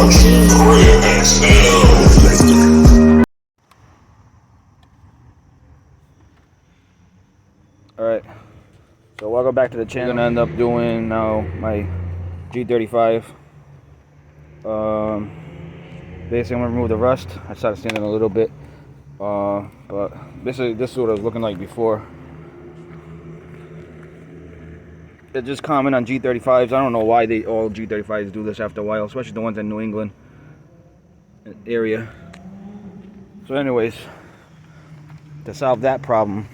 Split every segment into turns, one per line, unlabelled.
Alright, so welcome back to the channel. I'm gonna end up doing now my G35. Basically I'm gonna remove the rust. I started sanding a little bit, but this is what it was looking like before. It's just common on G35s. I don't know why all G35s do this after a while, especially the ones in New England area. So anyways, to solve that problem,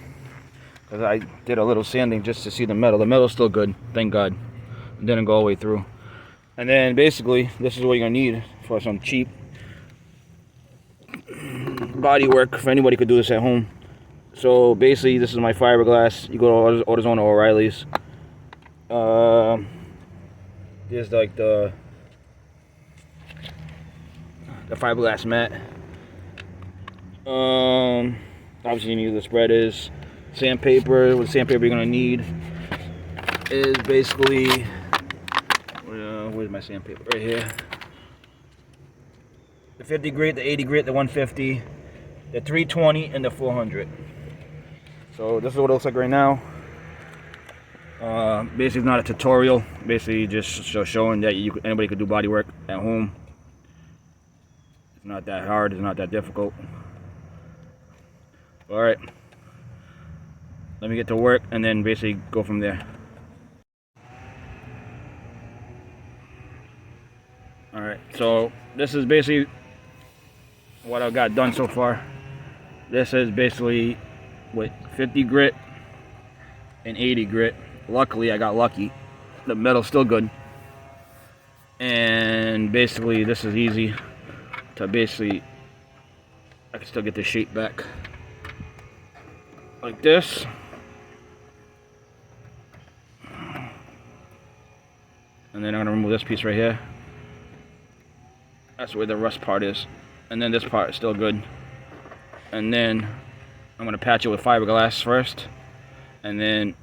because I did a little sanding just to see the metal. The metal's still good, thank God. It didn't go all the way through. And then basically, this is what you're gonna need for some cheap body work. If anybody could do this at home. So basically, this is my fiberglass. You go to AutoZone or O'Reilly's. There's like the fiberglass mat. Obviously you need the spreaders, sandpaper. What sandpaper you're gonna need is basically where's my sandpaper? Right here. The 50 grit, the 80 grit, the 150, the 320, and the 400. So this is what it looks like right now. Basically, it's not a tutorial. Basically, just showing that anybody could do body work at home. It's not that hard. It's not that difficult. All right, let me get to work and then basically go from there. All right, so this is basically what I've got done so far. This is basically with 50 grit and 80 grit. Luckily, I got lucky. The metal's still good. And basically, this is easy to basically, I can still get the shape back. Like this. And then I'm gonna remove this piece right here. That's where the rust part is. And then this part is still good. And then I'm gonna patch it with fiberglass first. And then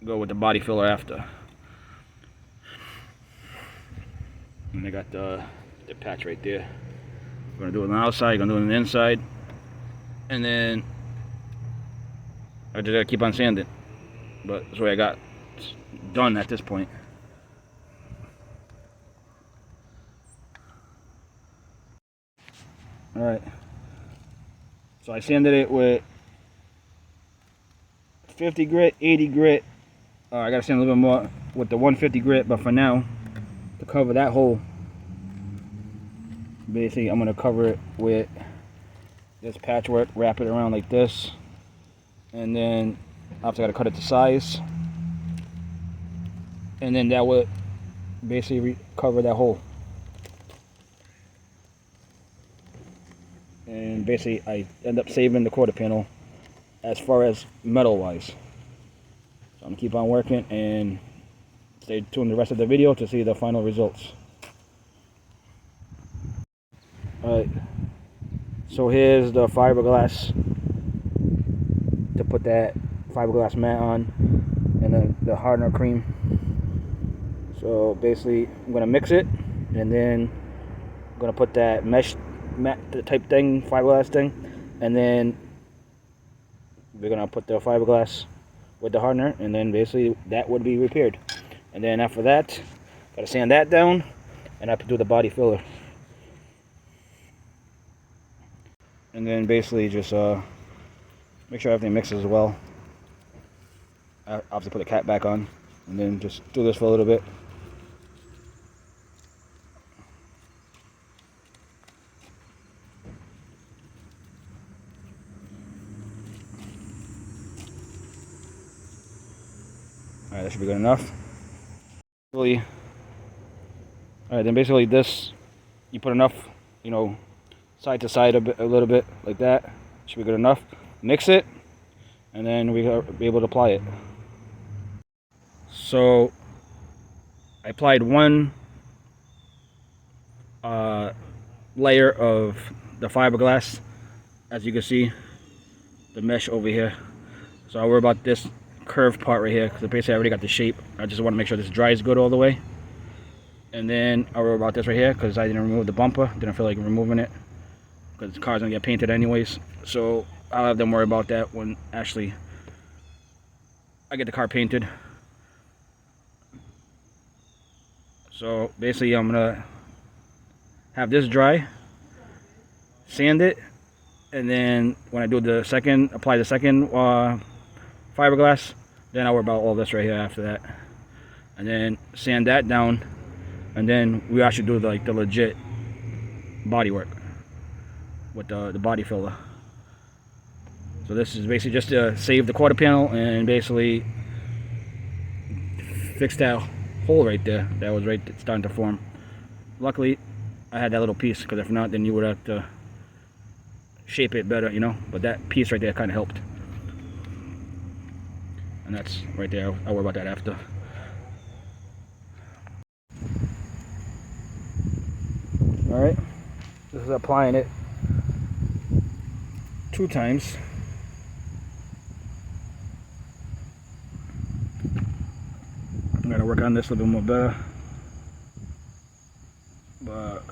go with the body filler after. And I got the patch right there. I'm gonna do it on the outside, gonna do it on the inside. And then I just gotta keep on sanding. But that's what I got done at this point. Alright. So I sanded it with 50 grit, 80 grit. I gotta sand a little bit more with the 150 grit, but for now, to cover that hole, basically I'm gonna cover it with this patchwork, wrap it around like this, and then obviously I gotta cut it to size, and then that would basically cover that hole. And basically I end up saving the quarter panel as far as metal wise. So I'm gonna keep on working and stay tuned the rest of the video to see the final results. Alright, so here's the fiberglass to put that fiberglass mat on, and then the hardener cream. So basically I'm gonna mix it, and then I'm gonna put that mesh mat type thing, fiberglass thing, and then we're gonna put the fiberglass with the hardener, and then basically that would be repaired. And then after that, gotta sand that down, and I have to do the body filler. And then basically just make sure everything mixes well. I obviously put the cap back on, and then just do this for a little bit. Alright, that should be good enough. Alright, then basically this, you put enough, side to side a little bit, like that. Should be good enough. Mix it, and then we'll be able to apply it. So, I applied one layer of the fiberglass, as you can see, the mesh over here. So I'll worry about this curved part right here, because basically I already got the shape. I just want to make sure this dries good all the way. And then I'll worry about this right here because I didn't remove the bumper. Didn't feel like removing it because the car's gonna get painted anyways. So I'll have them worry about that when actually I get the car painted. So basically I'm gonna have this dry, sand it, and then when I do the second, apply the second fiberglass, then I'll worry about all this right here after that. And then sand that down, and then we actually do like the legit body work with the body filler. So this is basically just to save the quarter panel and basically fix that hole right there that was right starting to form. Luckily I had that little piece, because if not then you would have to shape it better, you know, but that piece right there kind of helped. And that's right there. I'll worry about that after. Alright, this is applying it 2 times. I'm gonna work on this a little bit more better, but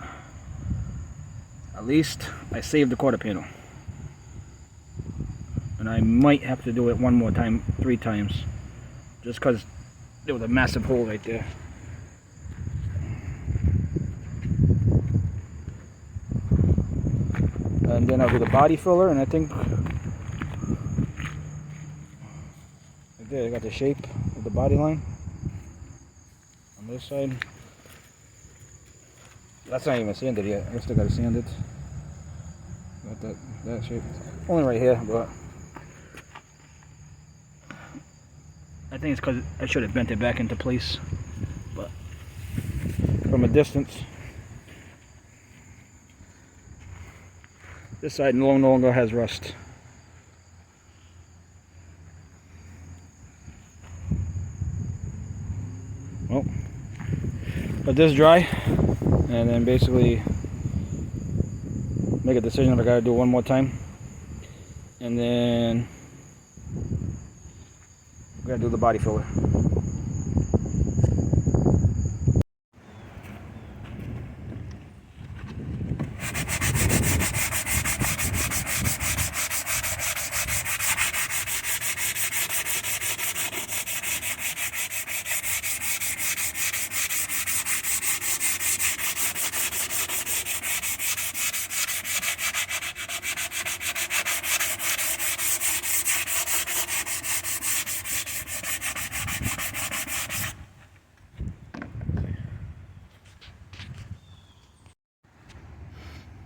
at least I saved the quarter panel. And I might have to do it one more time, 3 times, just because there was a massive hole right there. And then I'll do the body filler, and I think right there I got the shape of the body line on this side. That's not even sanded yet. I still gotta sand it. Got that shape. Only right here, but I think it's because I should have bent it back into place. But from a distance, this side no longer has rust. Well, let this dry, and then basically make a decision if I gotta do it one more time. And then I'm gonna do the body filler.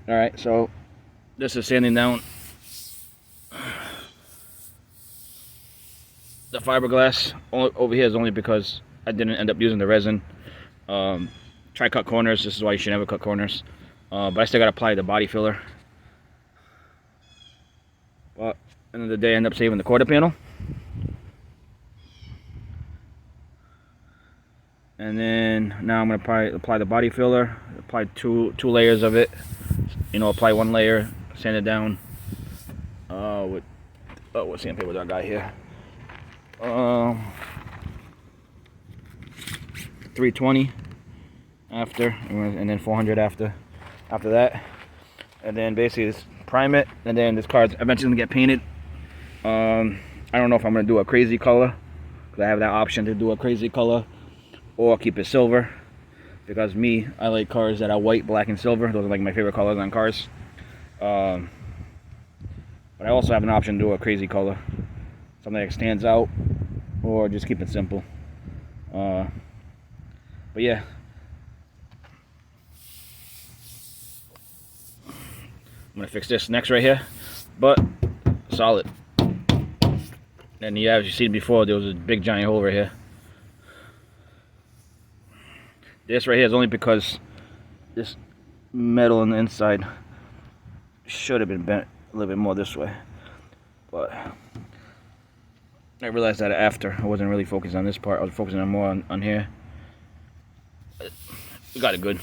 Alright, so this is sanding down the fiberglass. Over here is only because I didn't end up using the resin. Try cut corners. This is why you should never cut corners. But I still got to apply the body filler. But at the end of the day, I end up saving the quarter panel. And then now I'm going to apply the body filler. Apply two layers of it. You know, apply 1 layer, sand it down. What sandpaper do I got here? 320 after, and then 400 after that. And then basically just prime it, and then this car's eventually gonna get painted. I don't know if I'm gonna do a crazy color, because I have that option to do a crazy color or keep it silver, because I like cars that are white, black, and silver. Those are like my favorite colors on cars. But I also have an option to do a crazy color, something that stands out, or just keep it simple. But yeah, I'm gonna fix this next right here, but solid. And yeah, as you seen before, there was a big giant hole right here. This right here is only because this metal on the inside should have been bent a little bit more this way, but I realized that after. I wasn't really focused on this part. I was focusing on more on here. We got it good.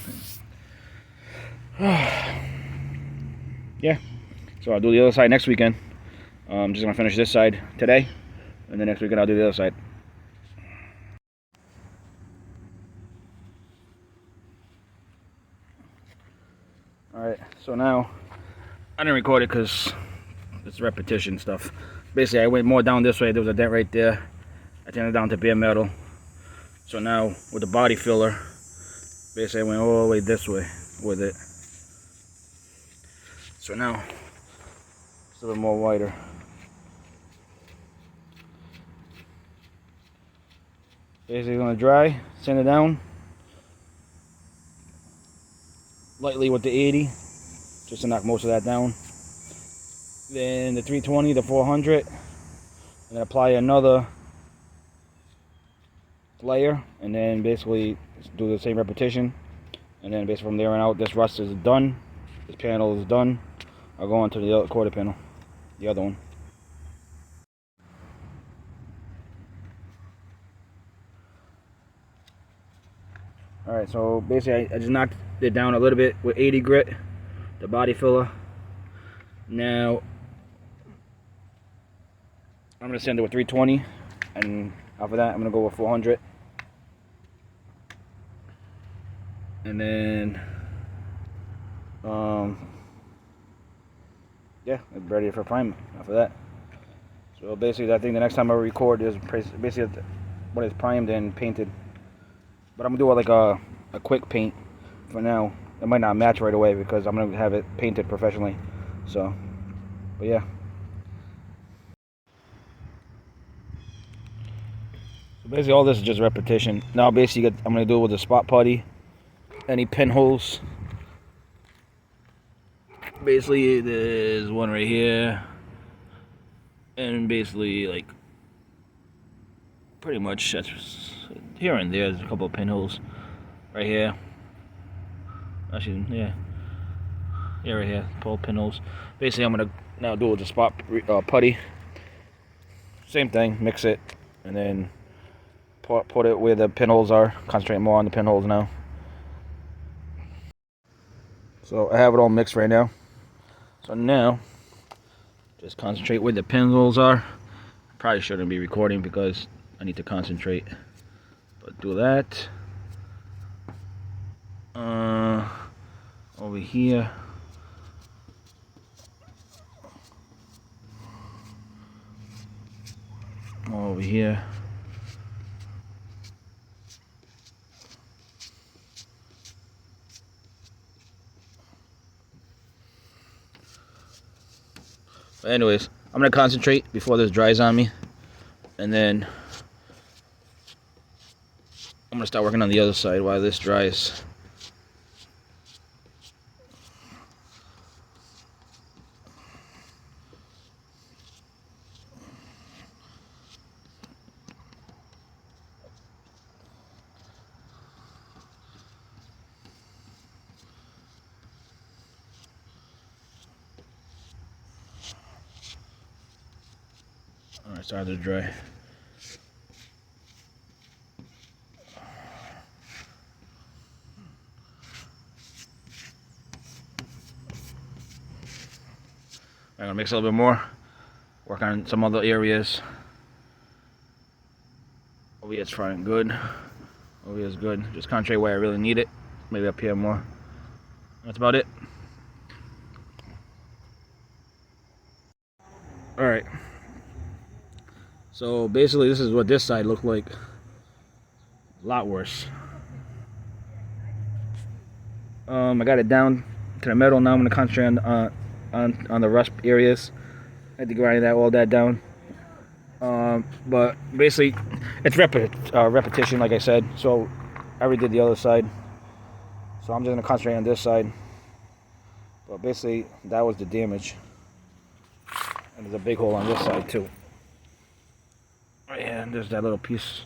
Yeah, so I'll do the other side next weekend. I'm just gonna finish this side today, and then next weekend I'll do the other side. Alright, so now I didn't record it because it's repetition stuff. Basically, I went more down this way. There was a dent right there. I turned it down to bare metal. So now with the body filler, basically I went all the way this way with it. So now it's a little more wider. Basically gonna dry, sand it down lightly with the 80, just to knock most of that down. Then the 320, the 400, and then apply another layer, and then basically do the same repetition. And then basically from there on out, this rust is done. This panel is done. I'll go on to the other quarter panel, the other one. Alright, so basically I just knocked it down a little bit with 80 grit, the body filler. Now I'm going to sand it with 320, and after that I'm going to go with 400. And then yeah, it's ready for prime after that. So basically I think the next time I record is basically when it's primed and painted. But I'm gonna do like a quick paint for now. It might not match right away because I'm gonna have it painted professionally. So, but yeah. So basically all this is just repetition. Now basically I'm gonna do it with a spot putty. Any pinholes. Basically there's one right here. And basically like pretty much that's here and there's a couple of pinholes right here. Actually, yeah, right here, pull pinholes. Basically, I'm gonna now do it with the spot putty. Same thing, mix it, and then put it where the pinholes are. Concentrate more on the pinholes now. So I have it all mixed right now. So now, just concentrate where the pinholes are. Probably shouldn't be recording because I need to concentrate. But do that. Over here. Over here. But anyways, I'm gonna concentrate before this dries on me, and then I'm gonna start working on the other side while this dries. Alright, started to dry. I'm gonna mix a little bit more, work on some other areas. Over here it's fine, good. Over here is good. Just concentrate where I really need it. Maybe up here more. That's about it. Alright. So basically this is what this side looked like. A lot worse. I got it down to the metal. Now I'm gonna concentrate on the rust areas. I had to grind all that down. But basically it's repetition, like I said. So I already did the other side. So I'm just gonna concentrate on this side. But basically that was the damage. And there's a big hole on this side too. Yeah, and there's that little piece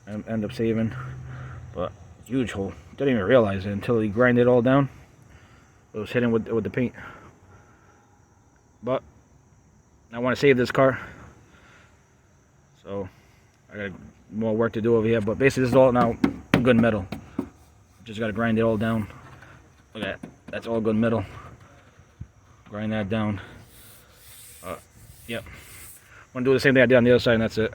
I end up saving. But huge hole. Didn't even realize it until he grinded it all down. It was hitting with the paint. But I want to save this car. So I got more work to do over here. But basically this is all now good metal. Just got to grind it all down. Look at that. That's all good metal. Grind that down. Yep. I'm going to do the same thing I did on the other side, and that's it.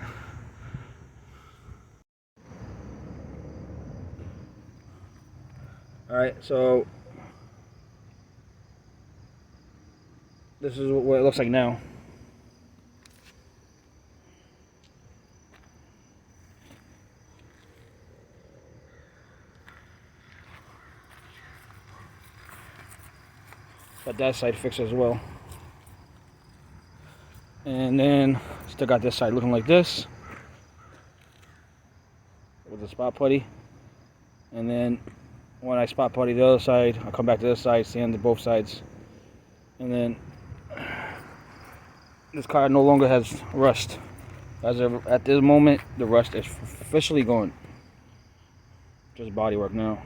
Alright, so this is what it looks like now. Got that side fixed as well. And then still got this side looking like this with the spot putty. And then when I spot putty the other side, I come back to this side, sand both sides. And then this car no longer has rust. At this moment, the rust is officially gone. Just bodywork now.